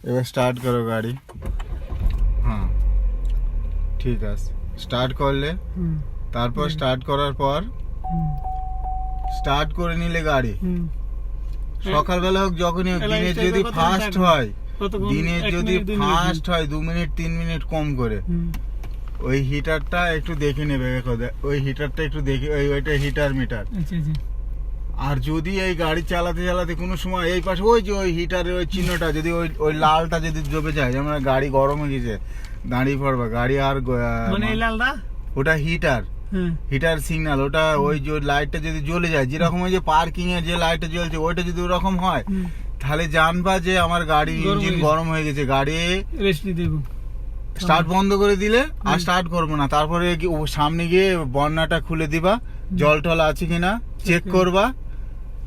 এবার স্টার্ট করো গাড়ি। হ্যাঁ ঠিক আছে, স্টার্ট করলে তারপর স্টার্ট করার পর স্টার্ট করে নিলে গাড়ি সকালবেলা হোক যখনই হোক, দিনের যদি ফাস্ট হয়, দিনের যদি ফাস্ট হয় 2 মিনিট 3 মিনিট কম করে ওই হিটারটা একটু দেখে নেবে। ওই হিটারটা একটু দেখে, ওইটা হিটার মিটার। আর যদি এই গাড়ি চালাতে চালাতে কোনো সময় এই পাশে ওই যে ওই হিটারের ওই চিহ্নটা যদি ওই লালটা যদি জ্বলে যায়, যেমন গাড়ি গরম হয়ে গেছে, দাঁড়িয়ে পড়বা গাড়ি। আর মানে এই লালটা ওটা হিটার, হিটার সিগন্যাল। ওটা ওই যে লাইটটা যদি জ্বলে যায়, যেরকম ওই যে পার্কিং এর যে লাইটটা জ্বলছে ওইটা যদি ওরকম হয়, তাহলে জানবা যে আমার গাড়ি ইঞ্জিন গরম হয়ে গেছে। গাড়ি রেস্ট নিতে দেবো, স্টার্ট বন্ধ করে দিলে আর স্টার্ট করবো না। তারপরে সামনে গিয়ে বর্ণাটা খুলে দিবা, জল টল আছে কিনা চেক করবা।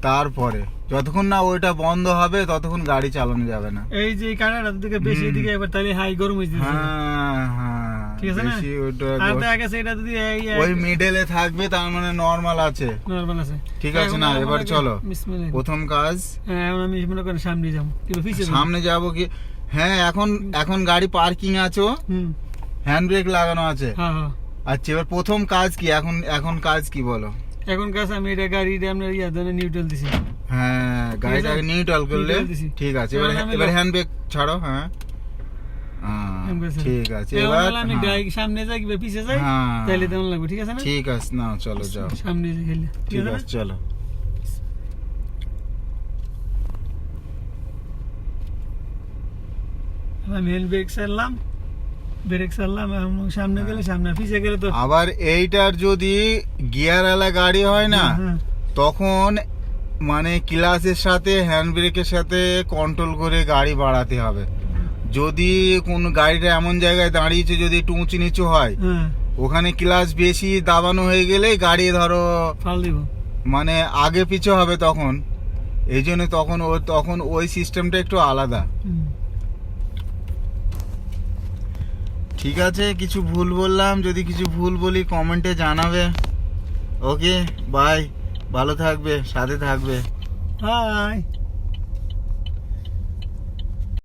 তারপরে যতক্ষণ না ওইটা বন্ধ হবে ততক্ষণ গাড়ি চালানো যাবে না। এই যে কানাডা থেকে বেশি দিকে এবার তাহলে হাই গরম হয়ে যাচ্ছে। হ্যাঁ হ্যাঁ, ঠিক আছে না? বেশি ওইটা আর দেখা গেছে এটা যদি ওই মিডলে থাকবে তার মানে নরমাল আছে, নরমাল আছে। ঠিক আছে না? এবার চলো প্রথম কাজ। হ্যাঁ এখন আমি মনে করেন সামনে যাবো, কিংবা পিছে যাবো। সামনে যাবো কি? হ্যাঁ এখন গাড়ি পার্কিং আছো, হ্যান্ড ব্রেক লাগানো আছে। হ্যাঁ হ্যাঁ। আচ্ছা এবার প্রথম কাজ কি? এখন কাজ কি বলো? এখন কাজ আমি এটা গাড়িটা আপনার নিউট্রাল দিছি। হ্যাঁ গাড়িটাকে নিউট্রাল করলে ঠিক আছে। এবার হ্যান্ড ব্রেক ছাড়ো। হ্যাঁ ঠিক আছে। এবার আমি সামনে যাই কিংবা পিছে যাই তাহলে তেমন লাগবে, ঠিক আছে না? ঠিক আছে, না চলো যাও সামনে যাই খেলে, ঠিক আছে চলো। আমি হ্যান্ড ব্রেক ছাড়লাম, ব্রেক ছাড়লাম, সামনে গেলে সামনে, পিছে গেলে তো। আবার এইটার যদি গিয়ার আলা গাড়ি হয় না, তখন মানে ক্লাচের সাথে হ্যান্ড ব্রেকের সাথে কন্ট্রোল করে গাড়ি বাড়াতে হবে। যদি কোন গাড়িটা এমন জায়গায় দাঁড়িয়েছে যদি একটু উঁচু নিচু হয়, ওখানে ক্লাচ বেশি দাবানো হয়ে গেলে গাড়ি ধরো ফাল দিব, মানে আগে পিছু হবে তখন। এই জন্য তখন ওই সিস্টেমটা একটু আলাদা। ঠিক আছে, কিছু ভুল বললাম, যদি কিছু ভুল বলি কমেন্টে জানাবে। ওকে বাই, ভালো থাকবে, সাথে থাকবে। বাই।